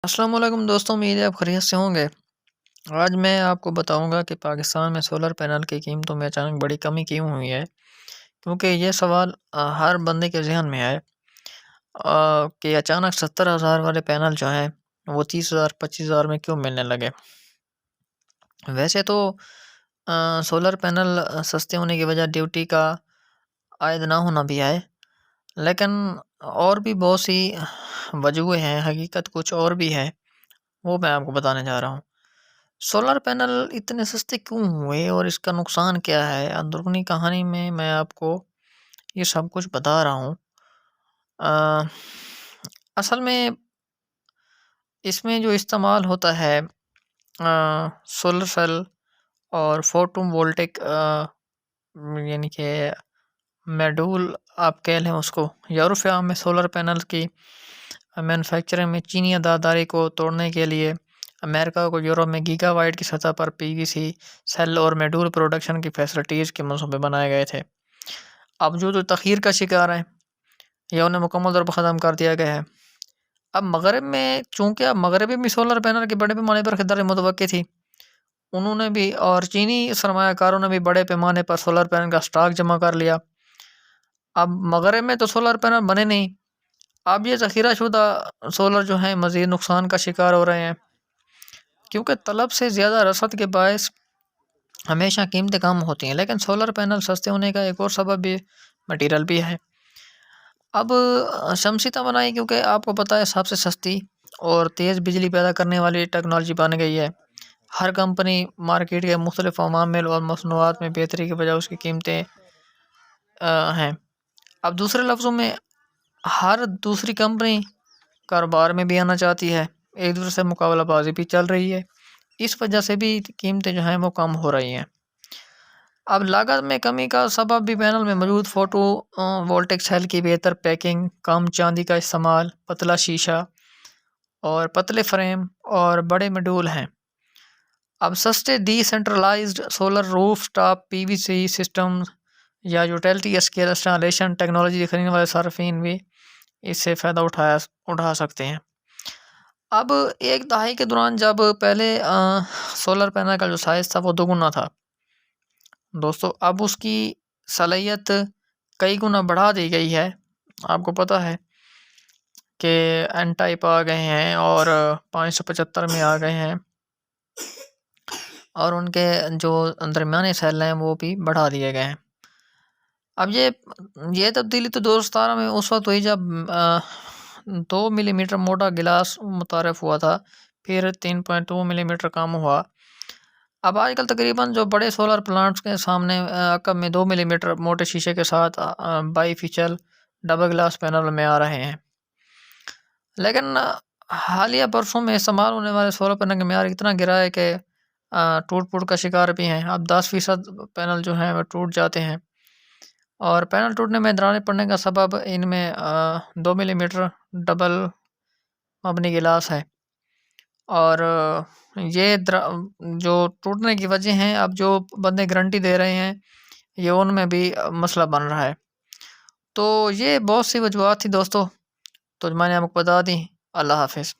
السلام علیکم دوستوں، امید ہے آپ خیریت سے ہوں گے۔ آج میں آپ کو بتاؤں گا کہ پاکستان میں سولر پینل کی قیمتوں میں اچانک بڑی کمی کیوں ہوئی ہے، کیونکہ یہ سوال ہر بندے کے ذہن میں ہے کہ اچانک 70,000 والے پینل جو ہیں وہ 30,000 25,000 میں کیوں ملنے لگے۔ ویسے تو سولر پینل سستے ہونے کی وجہ ڈیوٹی کا عائد نہ ہونا بھی ہے، لیکن اور بھی بہت سی وجوہیں ہیں، حقیقت کچھ اور بھی ہے، وہ میں آپ کو بتانے جا رہا ہوں۔ سولر پینل اتنے سستے کیوں ہوئے اور اس کا نقصان کیا ہے، اندرونی کہانی میں آپ کو یہ سب کچھ بتا رہا ہوں۔ اصل میں اس میں جو استعمال ہوتا ہے سولر سیل اور فوٹو وولٹک یعنی کہ میڈول آپ کہہ لیں اس کو، یورپ میں سولر پینل کی مینوفیکچرنگ میں چینی ادارے کو توڑنے کے لیے امریکہ کو یورپ میں گیگا وائٹ کی سطح پر پی وی سی سیل اور میڈول پروڈکشن کی فیسلٹیز کے منصوبے بنائے گئے تھے۔ اب جو تاخیر کا شکار ہیں یا انہیں مکمل طور پر ختم کر دیا گیا ہے۔ اب مغرب میں، چونکہ اب مغربی بھی سولر پینل کے بڑے پیمانے پر خریداری متوقع تھی، انہوں نے بھی اور چینی سرمایہ کاروں نے بھی بڑے پیمانے پر سولر پینل کا سٹاک جمع کر لیا۔ اب مغرب میں تو سولر پینل بنے نہیں، اب یہ ذخیرہ شدہ سولر جو ہیں مزید نقصان کا شکار ہو رہے ہیں، کیونکہ طلب سے زیادہ رسد کے باعث ہمیشہ قیمتیں کم ہوتی ہیں۔ لیکن سولر پینل سستے ہونے کا ایک اور سبب بھی مٹیریل بھی ہے۔ اب شمسی توانائی، کیونکہ آپ کو پتہ ہے سب سے سستی اور تیز بجلی پیدا کرنے والی ٹیکنالوجی بن گئی ہے، ہر کمپنی مارکیٹ کے مختلف عوامل اور مصنوعات میں بہتری کی وجہ اس کی قیمتیں ہیں۔ اب دوسرے لفظوں میں ہر دوسری کمپنی کاروبار میں بھی آنا چاہتی ہے، ایک دوسرے سے مقابلہ بازی بھی چل رہی ہے، اس وجہ سے بھی قیمتیں جو ہیں وہ کم ہو رہی ہیں۔ اب لاگت میں کمی کا سبب بھی پینل میں موجود فوٹو وولٹک سیل کی بہتر پیکنگ، کم چاندی کا استعمال، پتلا شیشہ اور پتلے فریم اور بڑے موڈول ہیں۔ اب سستے ڈی سینٹرلائزڈ سولر روف ٹاپ پی وی سی سسٹم یا یوٹیلٹی اسکیل انسٹالیشن ٹیکنالوجی خریدنے والے صارفین بھی اس سے فائدہ اٹھا سکتے ہیں۔ اب ایک دہائی کے دوران جب پہلے سولر پینل کا جو سائز تھا وہ 2 گنا تھا دوستو، اب اس کی صلاحیت کئی گنا بڑھا دی گئی ہے۔ آپ کو پتہ ہے کہ این ٹائپ آ گئے ہیں اور 575 میں آ گئے ہیں، اور ان کے جو درمیانے سیل ہیں وہ بھی بڑھا دیے گئے ہیں۔ اب یہ تبدیلی تو 2017 میں اس وقت ہوئی جب 2 ملی میٹر موٹا گلاس متعارف ہوا تھا، پھر 3.2 ملی میٹر کم ہوا۔ اب آج کل تقریباً جو بڑے سولر پلانٹس کے سامنے عقب میں 2 ملی میٹر موٹے شیشے کے ساتھ by feature double glass panel میں آ رہے ہیں۔ لیکن حالیہ برسوں میں استعمال ہونے والے سولر پینل کا معیار اتنا گرا ہے کہ ٹوٹ پھوٹ کا شکار بھی ہیں۔ اب 10% پینل جو ہیں وہ ٹوٹ جاتے ہیں، اور پینل ٹوٹنے میں دراڑیں پڑنے کا سبب ان میں 2 ملی میٹر ڈبل مبنی گلاس ہے، اور یہ جو ٹوٹنے کی وجہ ہیں، اب جو بندے گارنٹی دے رہے ہیں یہ ان میں بھی مسئلہ بن رہا ہے۔ تو یہ بہت سی وجوہات تھی دوستو، تو میں نے آپ کو بتا دی۔ اللہ حافظ۔